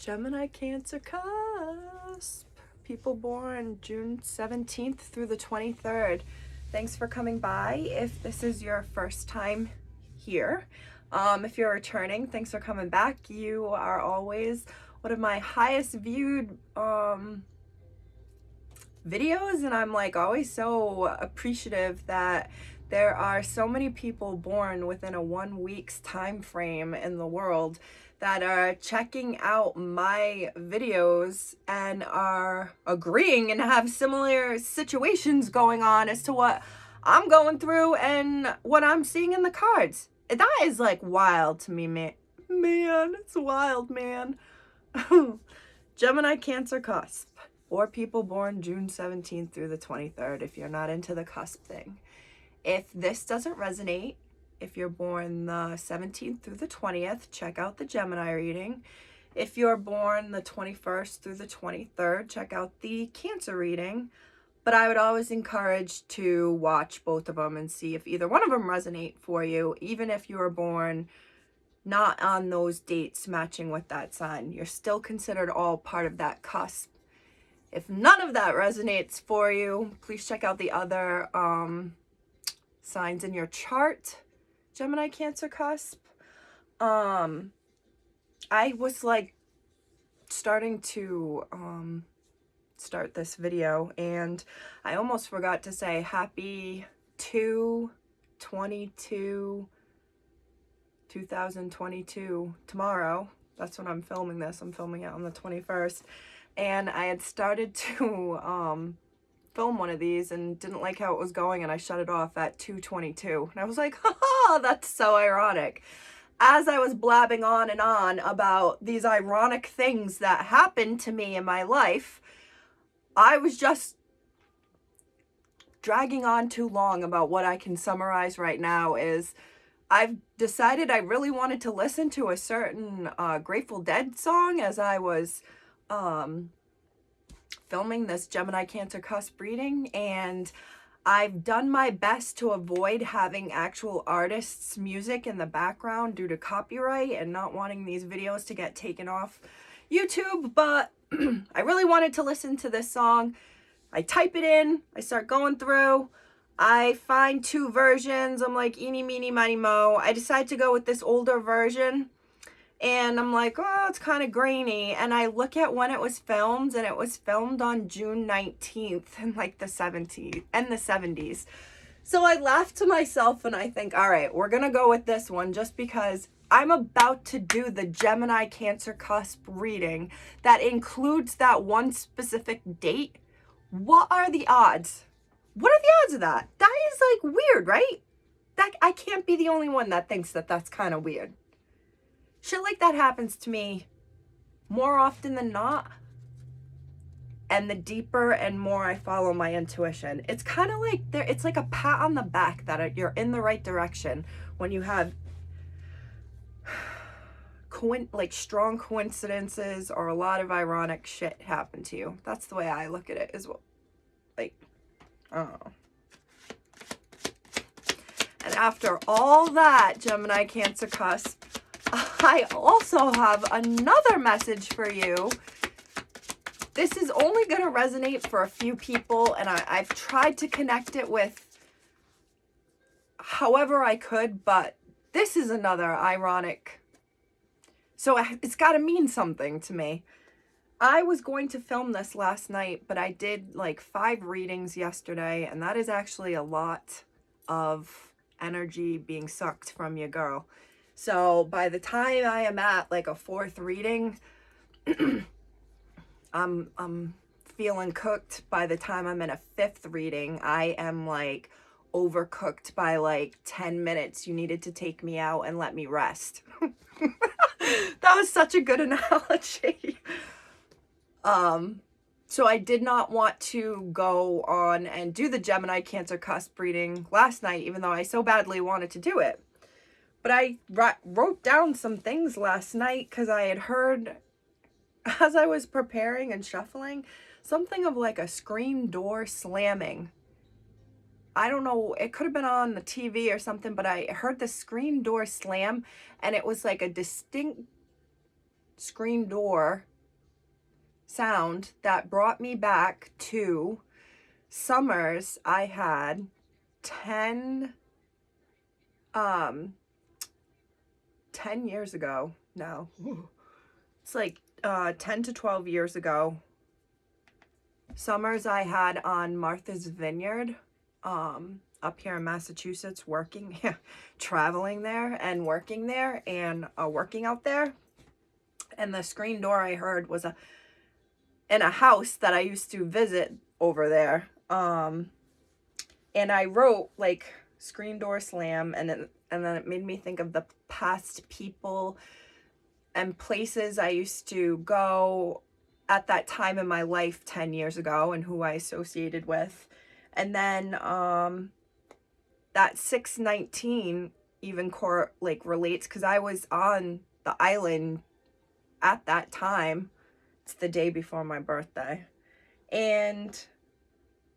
Gemini Cancer Cusp. People born June 17th through the 23rd. Thanks for coming by. If this is your first time here, if you're returning, thanks for coming back. You are always one of my highest viewed videos, and I'm like always so appreciative that there are so many people born within a 1 week's time frame in the world that are checking out my videos and are agreeing and have similar situations going on as to what I'm going through and what I'm seeing in the cards. That is like wild to me, man. It's wild, man. Gemini Cancer Cusp, or people born June 17th through the 23rd, if you're not into the cusp thing. If this doesn't resonate, if you're born the 17th through the 20th, check out the Gemini reading. If you're born the 21st through the 23rd, check out the Cancer reading. But I would always encourage to watch both of them and see if either one of them resonate for you, even if you were born not on those dates matching with that sign. You're still considered all part of that cusp. If none of that resonates for you, please check out the other signs in your chart. Gemini Cancer Cusp. I was like starting to start this video, and I almost forgot to say happy 2022 tomorrow. That's when I'm filming this. I'm filming it on the 21st, and I had started to film one of these and didn't like how it was going, and I shut it off at 2:22, and I was like, haha, that's so ironic. As I was blabbing on and on about these ironic things that happened to me in my life, I was just dragging on too long about what I can summarize right now is I've decided I really wanted to listen to a certain Grateful Dead song as I was filming this Gemini Cancer Cusp reading, and I've done my best to avoid having actual artists' music in the background due to copyright and not wanting these videos to get taken off YouTube, but I really wanted to listen to this song. I type it in, I start going through, I find two versions. I'm like, eeny, meeny, miny, mo. I decide to go with this older version, and I'm like, oh, it's kind of grainy. And I look at when it was filmed, and it was filmed on June 19th in like the 70s. So I laugh to myself and I think, all right, we're going to go with this one just because I'm about to do the Gemini Cancer Cusp reading that includes that one specific date. What are the odds? What are the odds of that? That is like weird, right? That I can't be the only one that thinks that that's kind of weird. Shit like that happens to me more often than not. And the deeper and more I follow my intuition, it's kind of like it's like a pat on the back that you're in the right direction when you have like strong coincidences or a lot of ironic shit happen to you. That's the way I look at it as well. Like, I don't know. And after all that, Gemini Cancer Cusp, I also have another message for you. This is only going to resonate for a few people, and I've tried to connect it with however I could, but this is another ironic. So it's got to mean something to me. I was going to film this last night, but I did like 5 readings yesterday, and that is actually a lot of energy being sucked from your girl. So by the time I am at like a 4th reading, I'm feeling cooked. By the time I'm in a 5th reading, I am like overcooked by like 10 minutes. You needed to take me out and let me rest. That was such a good analogy. So I did not want to go on and do the Gemini Cancer Cusp reading last night, even though I so badly wanted to do it. But I wrote down some things last night because I had heard, as I was preparing and shuffling, something of like a screen door slamming. I don't know, it could have been on the TV or something, but I heard the screen door slam, and it was like a distinct screen door sound that brought me back to summers I had 10 years ago now. It's like 10 to 12 years ago. Summers I had on Martha's Vineyard, up here in Massachusetts, working, traveling there and working there and working out there. And the screen door I heard was in a house that I used to visit over there. And I wrote like screen door slam, and then it made me think of the past people and places I used to go at that time in my life 10 years ago and who I associated with. And then that 619 even relates, because I was on the island at that time. It's the day before my birthday. And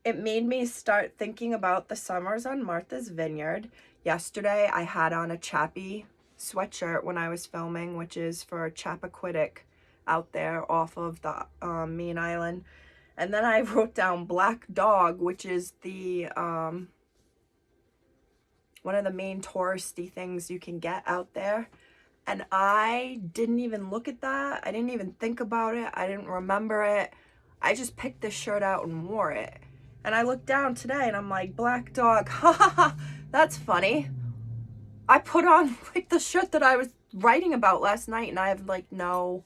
it made me start thinking about the summers on Martha's Vineyard. Yesterday I had on a Chappie sweatshirt when I was filming, which is for Chappaquiddick out there off of the main island. And then I wrote down Black Dog, which is the one of the main touristy things you can get out there. And I didn't even look at that. I didn't even think about it. I didn't remember it. I just picked this shirt out and wore it. And I looked down today and I'm like, Black Dog, ha ha ha, that's funny. I put on like the shirt that I was writing about last night, and I have like no,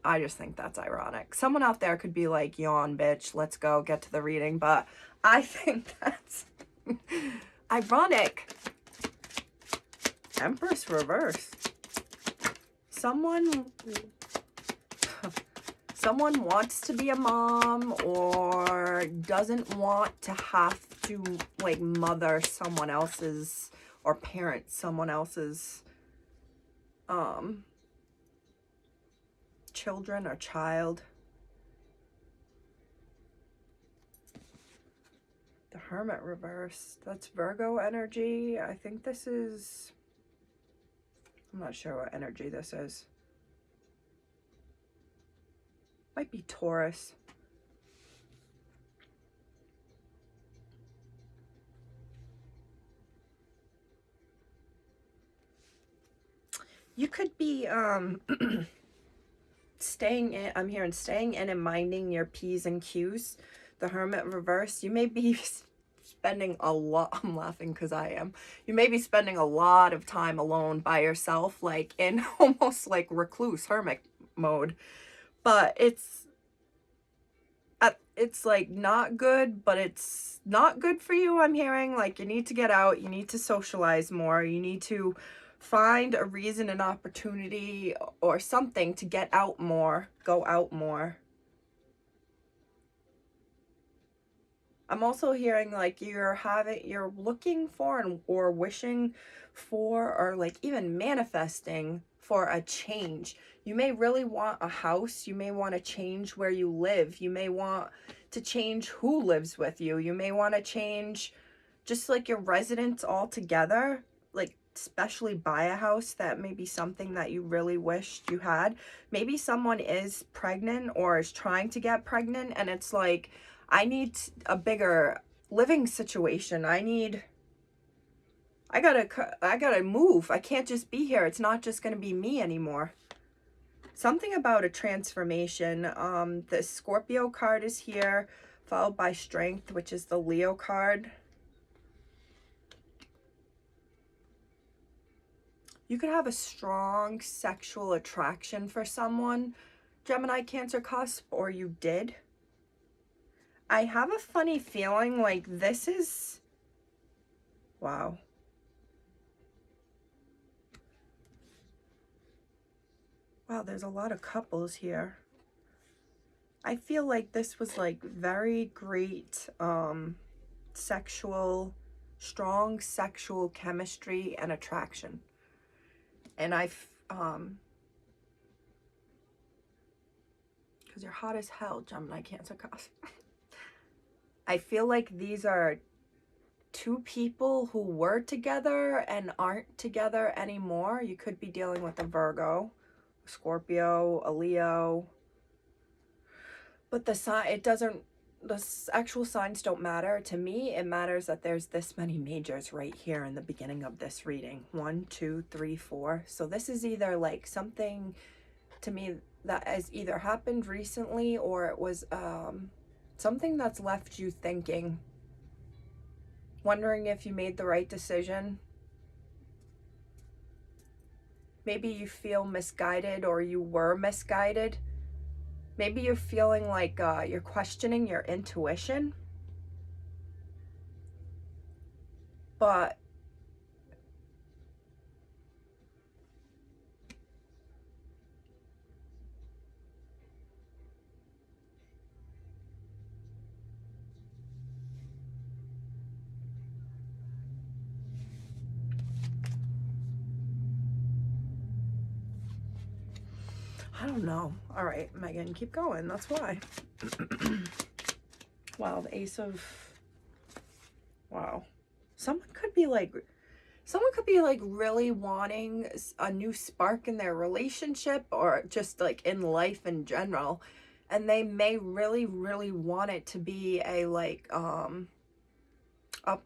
I just think that's ironic. Someone out there could be like, yawn, bitch, let's go get to the reading. But I think that's ironic. Empress reverse. Someone wants to be a mom or doesn't want to have to like mother someone else's or parent someone else's children or child. The Hermit reverse, that's Virgo energy. I think this is, I'm not sure what energy this is. Might be Taurus. You could be staying in, I'm hearing staying in and minding your P's and Q's. The Hermit reverse, you may be spending a lot, I'm laughing because I am. You may be spending a lot of time alone by yourself, like in almost like recluse hermit mode. But it's like not good, but it's not good for you. I'm hearing like you need to get out, you need to socialize more, you need to find a reason, an opportunity or something to get out more, go out more. I'm also hearing like you're looking for or wishing for, or like even manifesting for a change. You may really want a house. You may want to change where you live. You may want to change who lives with you. You may want to change just like your residence altogether, like especially buy a house. That may be something that you really wished you had. Maybe someone is pregnant or is trying to get pregnant, and it's like, I need a bigger living situation. I gotta move. I can't just be here. It's not just gonna be me anymore. Something about a transformation. The Scorpio card is here, followed by Strength, which is the Leo card. You could have a strong sexual attraction for someone, Gemini, Cancer, Cusp, or you did. I have a funny feeling like this is, wow. Wow, there's a lot of couples here. I feel like this was like very great strong sexual chemistry and attraction. And because you're hot as hell, Gemini, Cancer, Cusp. I feel like these are two people who were together and aren't together anymore. You could be dealing with a Virgo Scorpio, a Leo. But the sign, it doesn't, the actual signs don't matter. To me, it matters that there's this many majors right here in the beginning of this reading. 1, 2, 3, 4. So this is either like something to me that has either happened recently, or it was something that's left you thinking, wondering if you made the right decision. Maybe you feel misguided, or you were misguided. Maybe you're feeling like you're questioning your intuition. But I don't know. All right, Megan, keep going. That's why. Wow, the Ace of... Wow. Someone could be like really wanting a new spark in their relationship, or just like in life in general. And they may really, really want it to be a like, a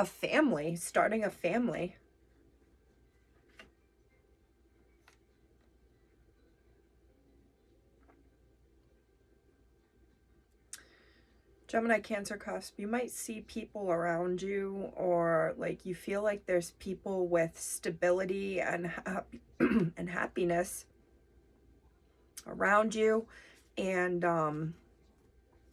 family, starting a family. Gemini Cancer cusp, you might see people around you, or like you feel like there's people with stability and and happiness around you, and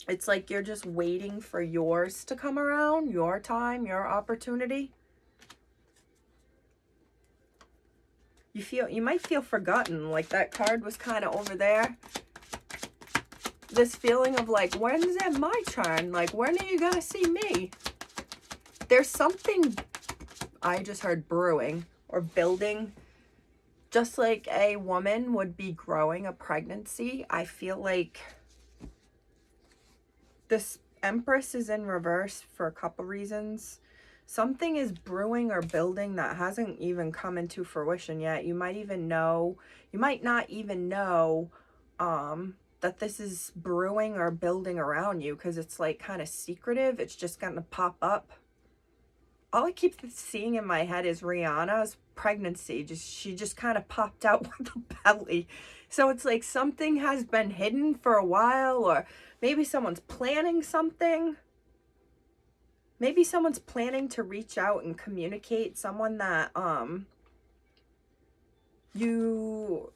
it's like you're just waiting for yours to come around, your time, your opportunity. You might feel forgotten, like that card was kind of over there. This feeling of like, when's it my turn? Like, when are you gonna see me? There's something, I just heard, brewing or building. Just like a woman would be growing a pregnancy, I feel like this Empress is in reverse for a couple reasons. Something is brewing or building that hasn't even come into fruition yet. You might not even know that this is brewing or building around you, because it's like kind of secretive. It's just gonna pop up. All I keep seeing in my head is Rihanna's pregnancy. She just kind of popped out with a belly. So it's like something has been hidden for a while, or maybe someone's planning something. Maybe someone's planning to reach out and communicate, someone that you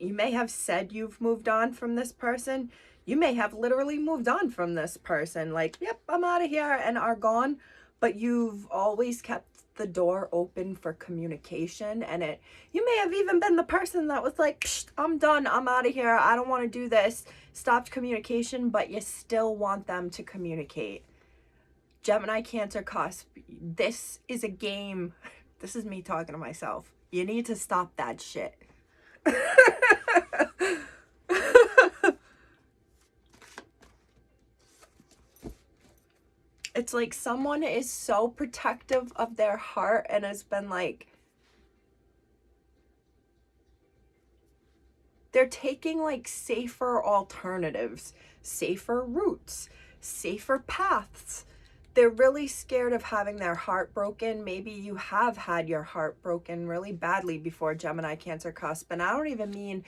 may have said you've moved on from this person. You may have literally moved on from this person, like, yep, I'm out of here, and are gone. But you've always kept the door open for communication, and you may have even been the person that was like, psh, I'm done, I'm out of here, I don't want to do this, stopped communication, but you still want them to communicate. Gemini Cancer cusp, this is a game. This is me talking to myself. You need to stop that shit. It's like someone is so protective of their heart and has been like, they're taking like safer alternatives, safer routes, safer paths. They're really scared of having their heart broken. Maybe you have had your heart broken really badly before, Gemini Cancer cusp. And I don't even mean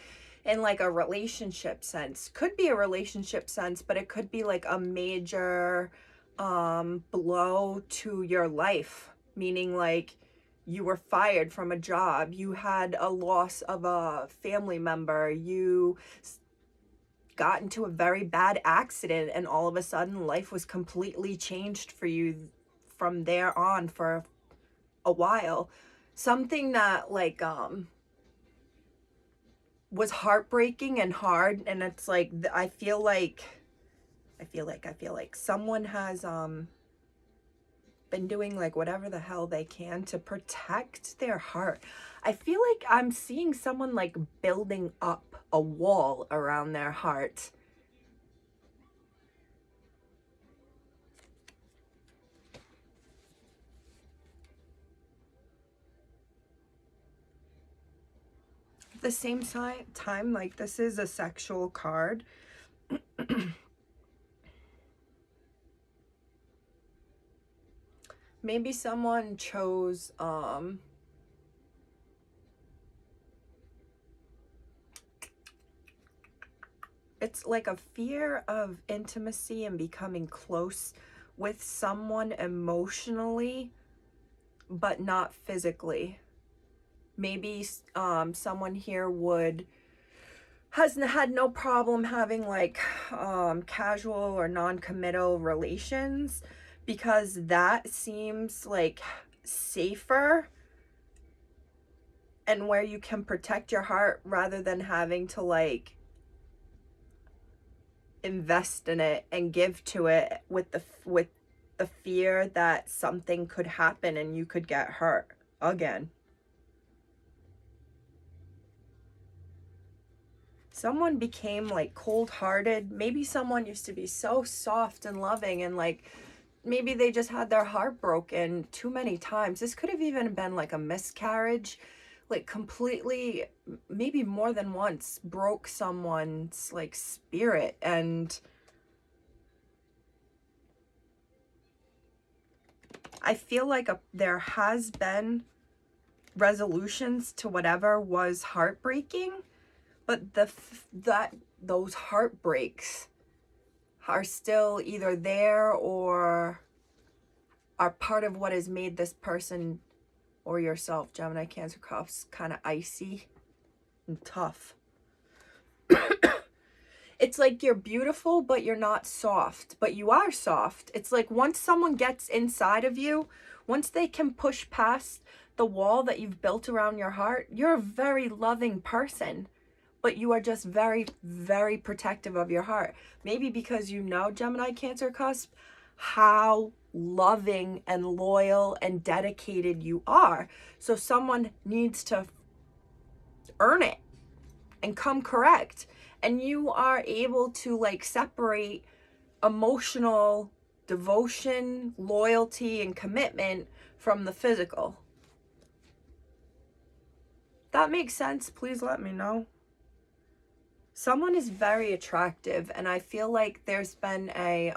in like a relationship sense. Could be a relationship sense, but it could be like a major blow to your life. Meaning like you were fired from a job. You had a loss of a family member. You got into a very bad accident, and all of a sudden life was completely changed for you from there on for a while. Something that like was heartbreaking and hard, and it's like I feel like someone has been doing like whatever the hell they can to protect their heart. I feel like I'm seeing someone like building up a wall around their heart. At the same time, like, this is a sexual card. Maybe someone chose, it's like a fear of intimacy and becoming close with someone emotionally, but not physically. Maybe someone here has had no problem having like casual or non-committal relations, because that seems like safer and where you can protect your heart rather than having to like invest in it and give to it with the fear that something could happen and you could get hurt again. Someone became like cold-hearted. Maybe someone used to be so soft and loving, and like maybe they just had their heart broken too many times. This could have even been like a miscarriage, like completely, maybe more than once, broke someone's like spirit. And I feel like there has been resolutions to whatever was heartbreaking, but those heartbreaks are still either there or are part of what has made this person or yourself, Gemini, Cancer, Cusp, kind of icy and tough. It's like you're beautiful, but you're not soft, but you are soft. It's like once someone gets inside of you, once they can push past the wall that you've built around your heart, you're a very loving person, but you are just very, very protective of your heart. Maybe because you know, Gemini, Cancer, Cusp, how loving and loyal and dedicated you are. So someone needs to earn it and come correct. And you are able to like separate emotional devotion, loyalty, and commitment from the physical. That makes sense? Please let me know. Someone is very attractive, and I feel like there's been a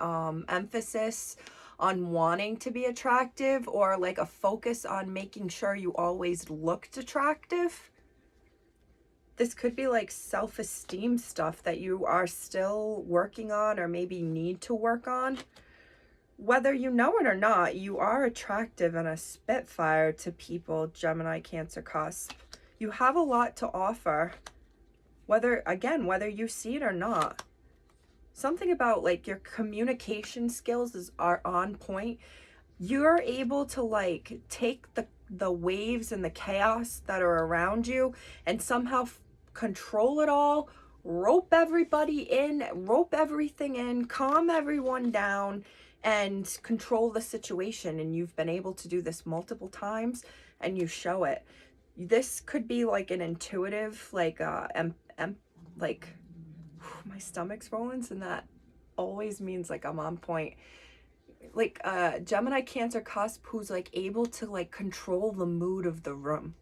emphasis on wanting to be attractive, or like a focus on making sure you always looked attractive. This could be like self-esteem stuff that you are still working on, or maybe need to work on. Whether you know it or not, you are attractive and a spitfire to people, Gemini, Cancer, Cusp. You have a lot to offer. Whether you see it or not. Something about like your communication skills are on point. You're able to like take the waves and the chaos that are around you and somehow control it all, rope everything in, calm everyone down, and control the situation. And you've been able to do this multiple times, and you show it. This could be like an intuitive, like like my stomach's rolling, and that always means like I'm on point. Like Gemini, Cancer, Cusp, who's like able to like control the mood of the room.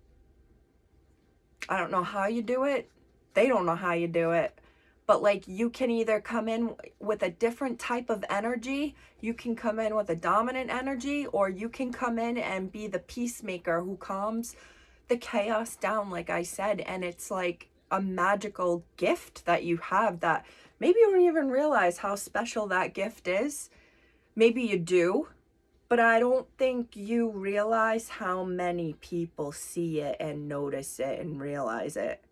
I don't know how you do it. They don't know how you do it. But like you can either come in with a different type of energy, you can come in with a dominant energy, or you can come in and be the peacemaker who calms the chaos down, like I said. And it's like a magical gift that you have that maybe you don't even realize how special that gift is. Maybe you do, but I don't think you realize how many people see it and notice it and realize it.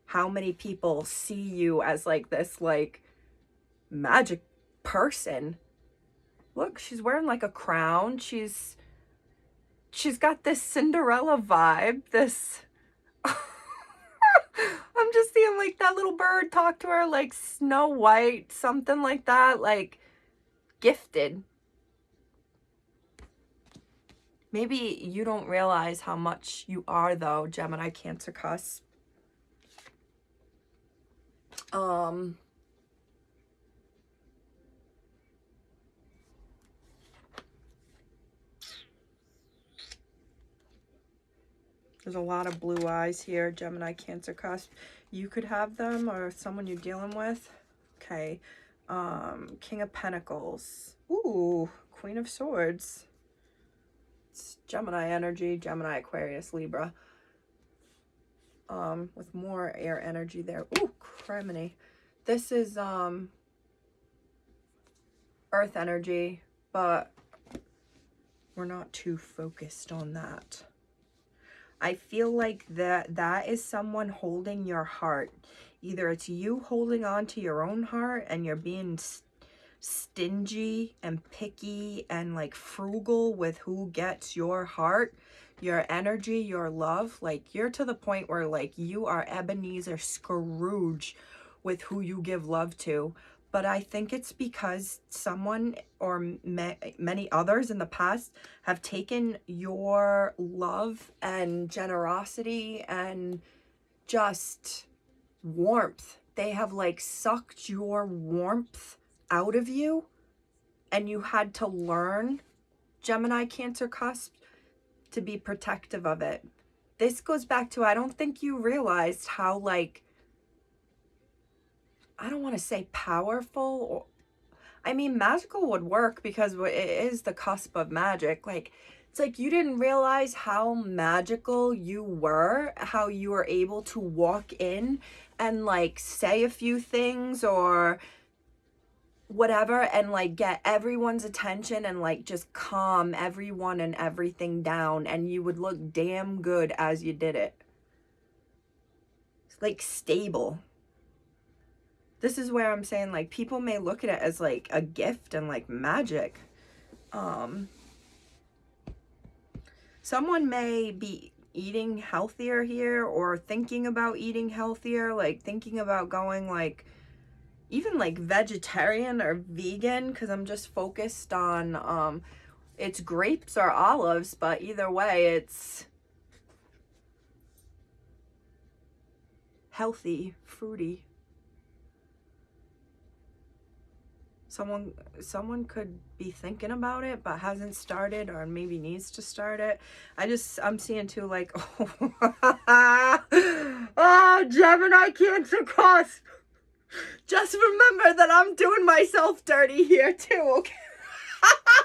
How many people see you as like this like magic person. Look, she's wearing like a crown. She's got this Cinderella vibe. This I'm just seeing like that little bird talk to her like Snow White, something like that, like gifted. Maybe you don't realize how much you are though, Gemini, Cancer, Cusp. There's a lot of blue eyes here, Gemini, Cancer cusp. You could have them, or someone you're dealing with. Okay. King of Pentacles. Ooh, Queen of Swords. It's Gemini energy, Gemini, Aquarius, Libra. With more air energy there. Ooh, criminy. This is earth energy, but we're not too focused on that. I feel like that is someone holding your heart. Either it's you holding on to your own heart and you're being stingy and picky and like frugal with who gets your heart, your energy, your love. Like you're to the point where like you are Ebenezer Scrooge with who you give love to. But I think it's because someone or many others in the past have taken your love and generosity and just warmth. They have like sucked your warmth out of you, and you had to learn, Gemini, Cancer cusp, to be protective of it. This goes back to, I don't think you realized how, like, I don't want to say powerful, or I mean magical would work because it is the cusp of magic. Like, it's like you didn't realize how magical you were, how you were able to walk in and like say a few things or whatever and like get everyone's attention and like just calm everyone and everything down, and you would look damn good as you did it. It's like stable. This is where I'm saying like people may look at it as like a gift and like magic. Someone may be eating healthier here or thinking about eating healthier, like thinking about going like even like vegetarian or vegan, because I'm just focused on it's grapes or olives, but either way it's healthy, fruity. Someone could be thinking about it but hasn't started, or maybe needs to start it. I'm seeing too like oh, Gemini, Cancer cusp. Just remember that I'm doing myself dirty here too, okay?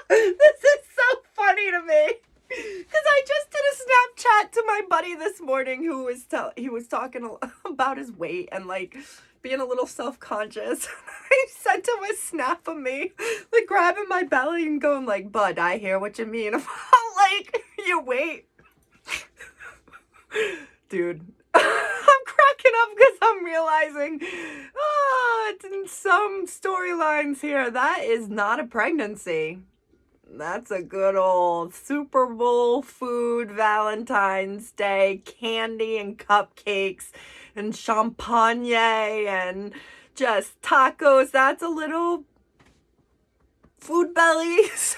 This is so funny to me. Because I just did a Snapchat to my buddy this morning who was he was talking about his weight and like being a little self-conscious. I sent him a snap of me like grabbing my belly and going like, bud, I hear what you mean about like your weight. Dude, I'm cracking up because I'm realizing it's in some storylines here that is not a pregnancy. That's a good old Super Bowl food, Valentine's Day, candy and cupcakes and champagne and just tacos. That's a little food bellies.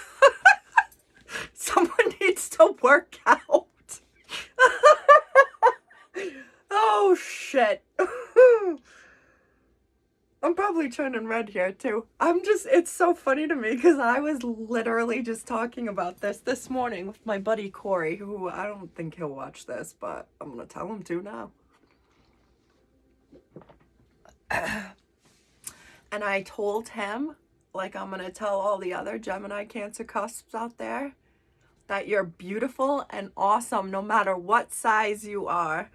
Someone needs to work out. Oh, shit. I'm probably turning red here too. It's so funny to me because I was literally just talking about this morning with my buddy Corey, who I don't think he'll watch this, but I'm gonna tell him to now. And I told him, like I'm gonna tell all the other Gemini, Cancer cusps out there, that you're beautiful and awesome no matter what size you are.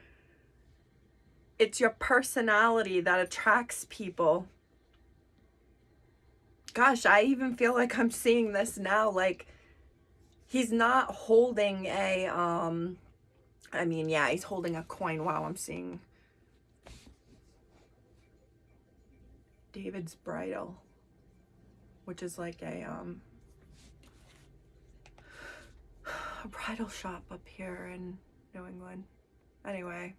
It's your personality that attracts people. Gosh, I even feel like I'm seeing this now. Like, he's not holding a, I mean, yeah, he's holding a coin. Wow, I'm seeing David's Bridal, which is like a bridal shop up here in New England. Anyway.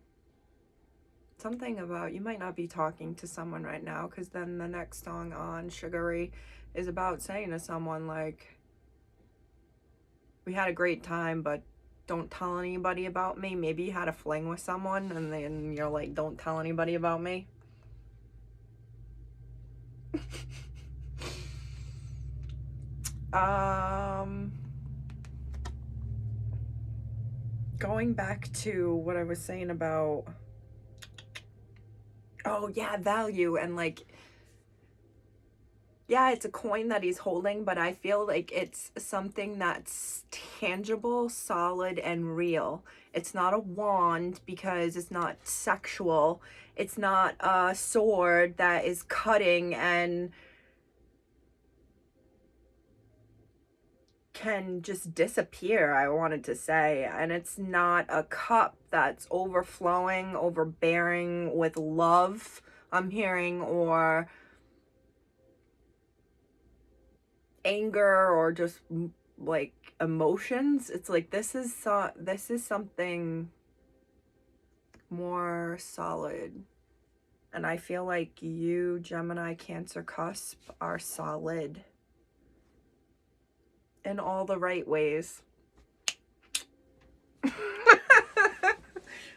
Something about, you might not be talking to someone right now, because then the next song on Sugary is about saying to someone like, we had a great time, but don't tell anybody about me. Maybe you had a fling with someone and then you're like, don't tell anybody about me. going back to what I was saying about, oh yeah, value, and like, yeah, it's a coin that he's holding, but I feel like it's something that's tangible, solid, and real. It's not a wand because it's not sexual. It's not a sword that is cutting and can just disappear, I wanted to say. And it's not a cup that's overflowing, overbearing with love, I'm hearing, or anger, or just like emotions. It's like this is something more solid. And I feel like you, Gemini Cancer cusp, are solid in all the right ways.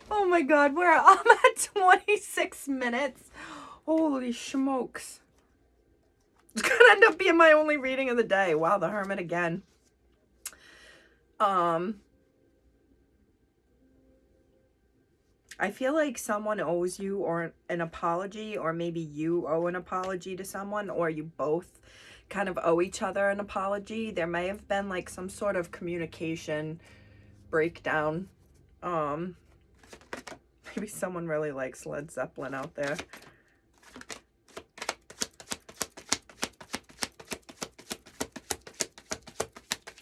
Oh my god, I'm at 26 minutes. Holy smokes. It's gonna end up being my only reading of the day. Wow, the Hermit again. I feel like someone owes you or an apology, or maybe you owe an apology to someone, or you both kind of owe each other an apology. There may have been like some sort of communication breakdown. Maybe someone really likes Led Zeppelin out there.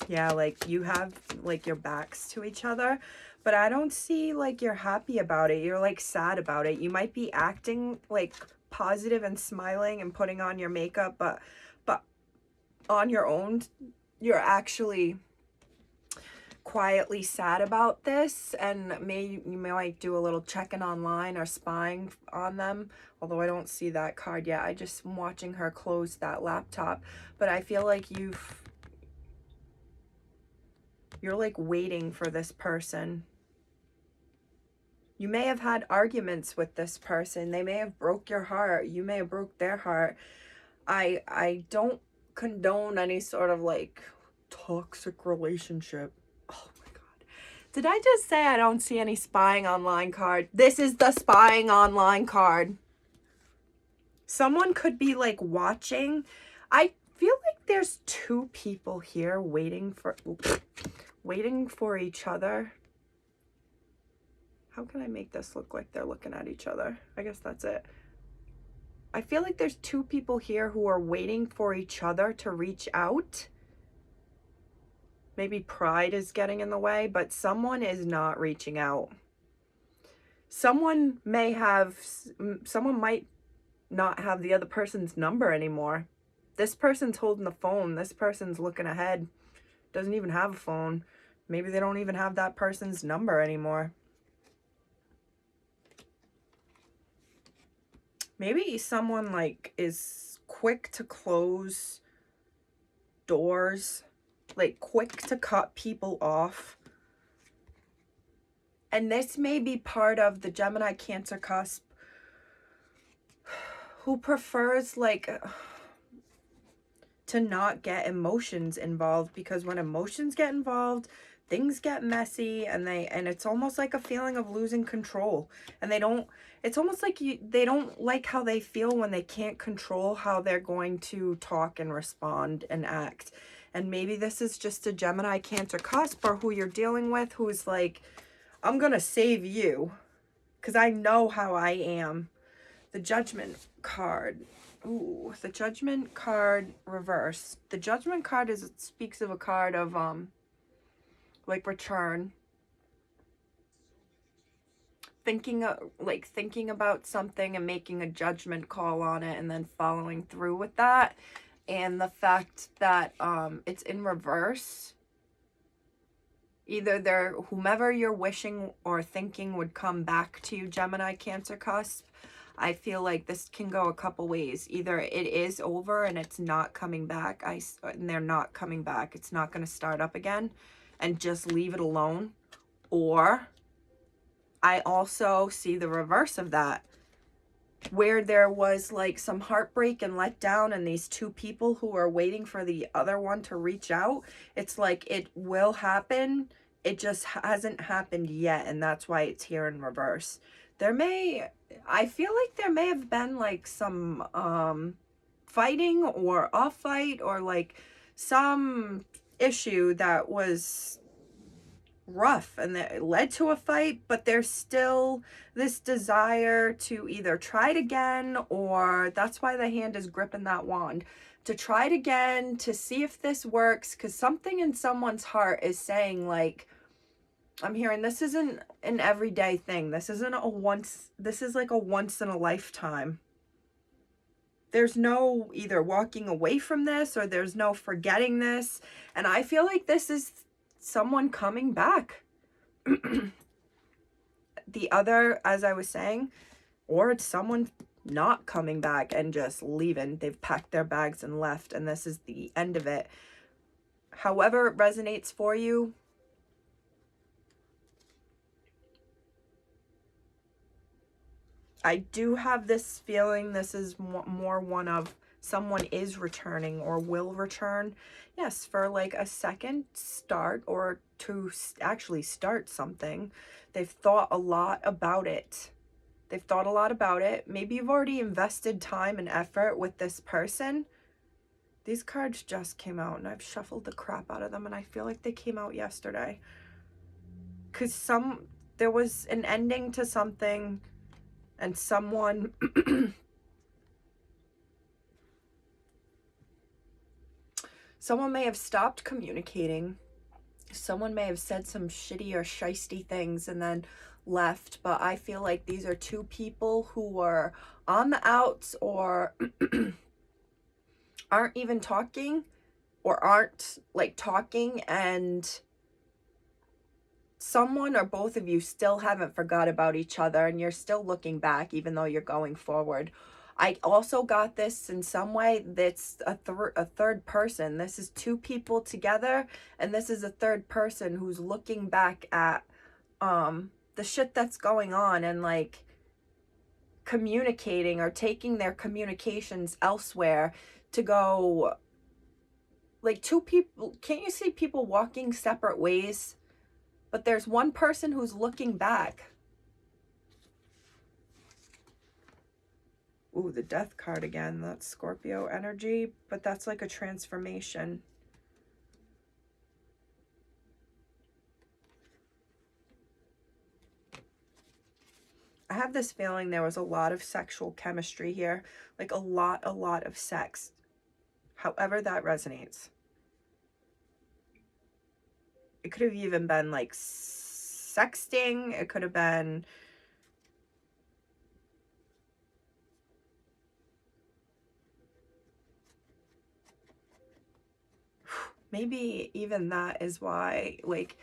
Yeah, like you have like your backs to each other, but I don't see like you're happy about it. You're like sad about it. You might be acting like positive and smiling and putting on your makeup, but on your own, you're actually quietly sad about this, and you might do a little checking online or spying on them, although I don't see that card yet. I just am watching her close that laptop, but I feel like you're like waiting for this person. You may have had arguments with this person. They may have broke your heart. You may have broke their heart. I don't condone any sort of like toxic relationship. Oh my god. Did I just say I don't see any spying online card? This is the spying online card. Someone could be like watching. I feel like there's two people here waiting for each other. How can I make this look like they're looking at each other? I guess that's it. I feel like there's two people here who are waiting for each other to reach out. Maybe pride is getting in the way, but someone is not reaching out. Someone might not have the other person's number anymore. This person's holding the phone. This person's looking ahead. Doesn't even have a phone. Maybe they don't even have that person's number anymore. Maybe someone like is quick to close doors, like quick to cut people off. And this may be part of the Gemini Cancer cusp who prefers like to not get emotions involved, because when emotions get involved, things get messy, and it's almost like a feeling of losing control. And it's almost like they don't like how they feel when they can't control how they're going to talk and respond and act. And maybe this is just a Gemini Cancer cusp, or who you're dealing with, who's like, I'm gonna save you because I know how I am. The Judgment card. Ooh, the Judgment card reverse. The Judgment card speaks of a card of like return. Thinking about something and making a judgment call on it, and then following through with that. And the fact that it's in reverse. Either whomever you're wishing or thinking would come back to you, Gemini Cancer cusp. I feel like this can go a couple ways. Either it is over and it's not coming back, and they're not coming back. It's not going to start up again, and just leave it alone. Or I also see the reverse of that, where there was like some heartbreak and letdown, and these two people who are waiting for the other one to reach out. It's like it will happen. it just hasn't happened yet, and that's why it's here in reverse. I feel like there may have been like some fighting or a fight or like some issue that was rough and that led to a fight, but there's still this desire to either try it again, or that's why the hand is gripping that wand, to try it again, to see if this works, because something in someone's heart is saying, like, I'm hearing this isn't an everyday thing. This isn't this is like a once in a lifetime. There's no either walking away from this or there's no forgetting this. And I feel like this is someone coming back. The other, as I was saying, or it's someone not coming back and just leaving. They've packed their bags and left, and this is the end of it. However it resonates for you, I do have this feeling this is more one of someone is returning or will return. Yes, for like a second start or to actually start something. They've thought a lot about it. They've thought a lot about it. Maybe you've already invested time and effort with this person. These cards just came out and I've shuffled the crap out of them, and I feel like they came out yesterday. Because there was an ending to something, and someone someone may have stopped communicating. Someone may have said some shitty or shisty things and then left. But I feel like these are two people who were on the outs or aren't even talking, or aren't like talking, and someone or both of you still haven't forgot about each other, and you're still looking back even though you're going forward. I also got this in some way that's a third person. This is two people together, and this is a third person who's looking back at the shit that's going on and like communicating or taking their communications elsewhere to go. Like two people, can't you see people walking separate ways? But there's one person who's looking back. Ooh, the Death card again. That's Scorpio energy, but that's like a transformation. I have this feeling there was a lot of sexual chemistry here. Like a lot of sex. However that resonates. It could have even been like sexting. It could have been maybe even that is why like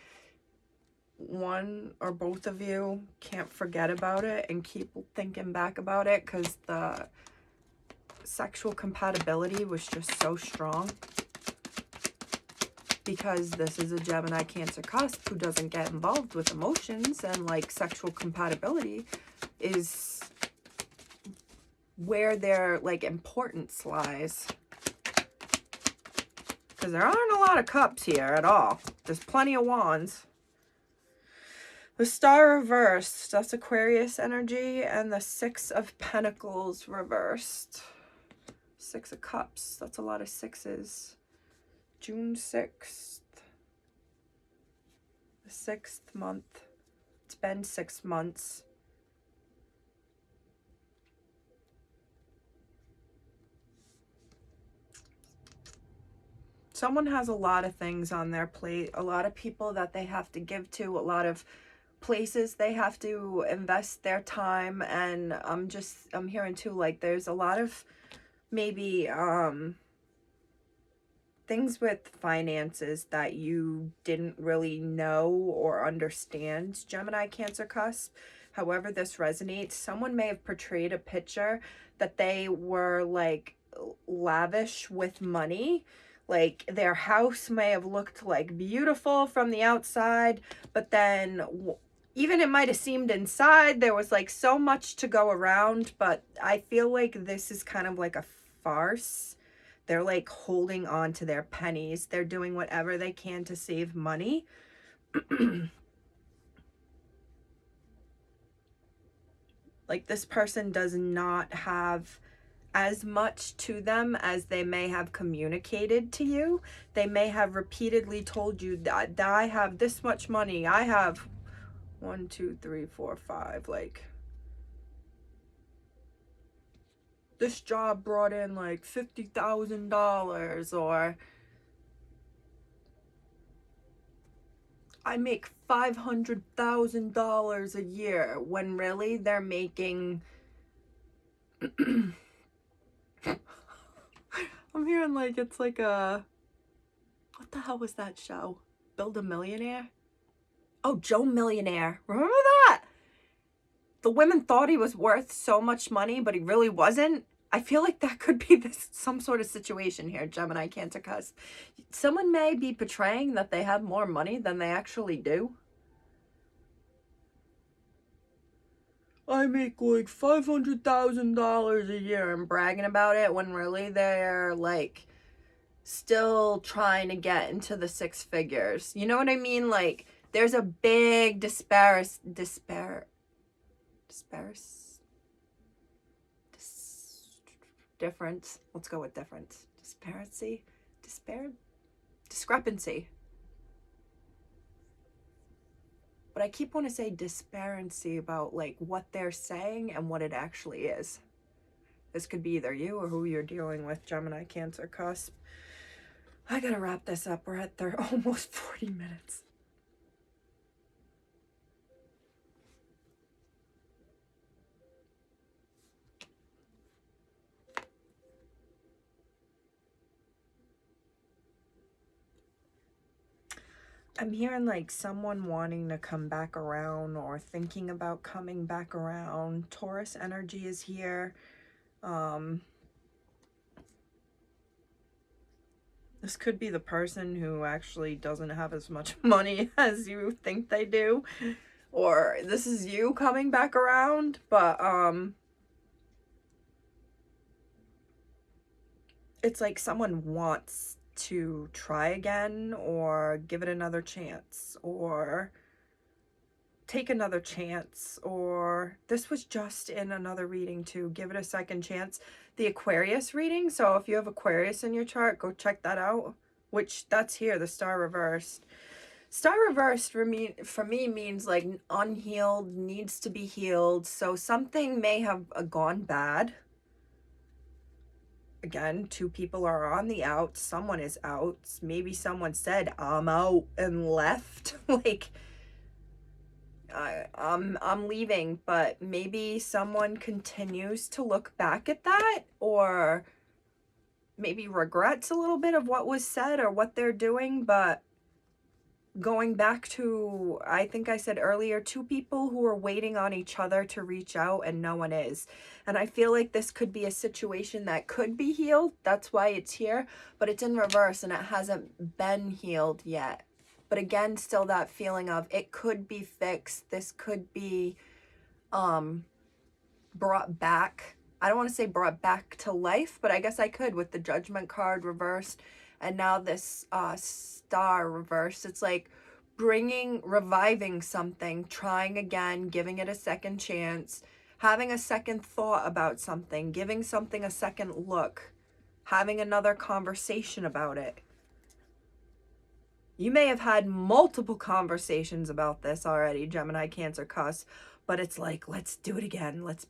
one or both of you can't forget about it and keep thinking back about it, because the sexual compatibility was just so strong. Because this is a Gemini Cancer cusp who doesn't get involved with emotions, and like sexual compatibility is where their like importance lies. Because there aren't a lot of cups here at all. There's plenty of wands. The Star reversed, that's Aquarius energy, and the Six of Pentacles reversed. Six of Cups, that's a lot of sixes. June 6th. The 6th month. It's been 6 months. Someone has a lot of things on their plate, a lot of people that they have to give to, a lot of places they have to invest their time, and I'm hearing too like there's a lot of maybe things with finances that you didn't really know or understand, Gemini Cancer cusp. However this resonates, someone may have portrayed a picture that they were like lavish with money. Like their house may have looked like beautiful from the outside, but then even it might have seemed inside there was like so much to go around. But I feel like this is kind of like a farce. They're like holding on to their pennies. They're doing whatever they can to save money. Like, this person does not have as much to them as they may have communicated to you. They may have repeatedly told you that I have this much money. I have 1, 2, 3, 4, 5, like, this job brought in like $50,000, or I make $500,000 a year, when really they're making I'm hearing like it's like a, what the hell was that show? Build a Millionaire? Oh, Joe Millionaire. Remember that? The women thought he was worth so much money, but he really wasn't. I feel like that could be some sort of situation here, Gemini, Cancer, Cusp. Someone may be portraying that they have more money than they actually do. I make like $500,000 a year and bragging about it, when really they're like still trying to get into the 6 figures. You know what I mean? Like, there's a big difference. Let's go with difference. Discrepancy. But I keep wanting to say disparity about like what they're saying and what it actually is. This could be either you or who you're dealing with, Gemini, Cancer, Cusp. I gotta wrap this up. We're at almost 40 minutes. I'm hearing like someone wanting to come back around or thinking about coming back around. Taurus energy is here. This could be the person who actually doesn't have as much money as you think they do. Or this is you coming back around, but it's like someone wants to try again, or give it another chance, or take another chance, or this was just in another reading to give it a second chance, the Aquarius reading. So if you have Aquarius in your chart, go check that out, which that's here, the star reversed. Star reversed for me means like unhealed, needs to be healed. So something may have gone bad. Again, 2 people are on the out. Someone is out. Maybe someone said, I'm out, and left. Like, I'm leaving. But maybe someone continues to look back at that, or maybe regrets a little bit of what was said or what they're doing. But going back to, I think I said earlier, 2 people who are waiting on each other to reach out, and no one is. And I feel like this could be a situation that could be healed. That's why it's here, but it's in reverse and it hasn't been healed yet. But again, still that feeling of it could be fixed. This could be brought back. I don't want to say brought back to life, but I guess I could with the Judgment card reversed. And now this star reversed. It's like reviving something, trying again, giving it a second chance, having a second thought about something, giving something a second look, having another conversation about it. You may have had multiple conversations about this already, Gemini, Cancer, Cusp, but it's like, let's do it again. Let's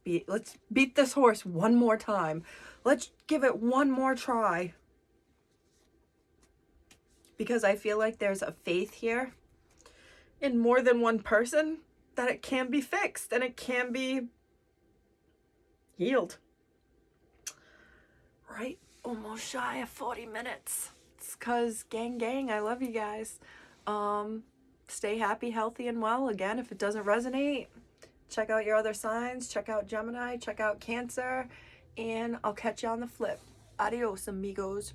beat this horse one more time. Let's give it one more try. Because I feel like there's a faith here in more than one person that it can be fixed and it can be healed. Right? Almost shy of 40 minutes. It's because gang, I love you guys. Stay happy, healthy, and well. Again, if it doesn't resonate, check out your other signs. Check out Gemini. Check out Cancer. And I'll catch you on the flip. Adios, amigos.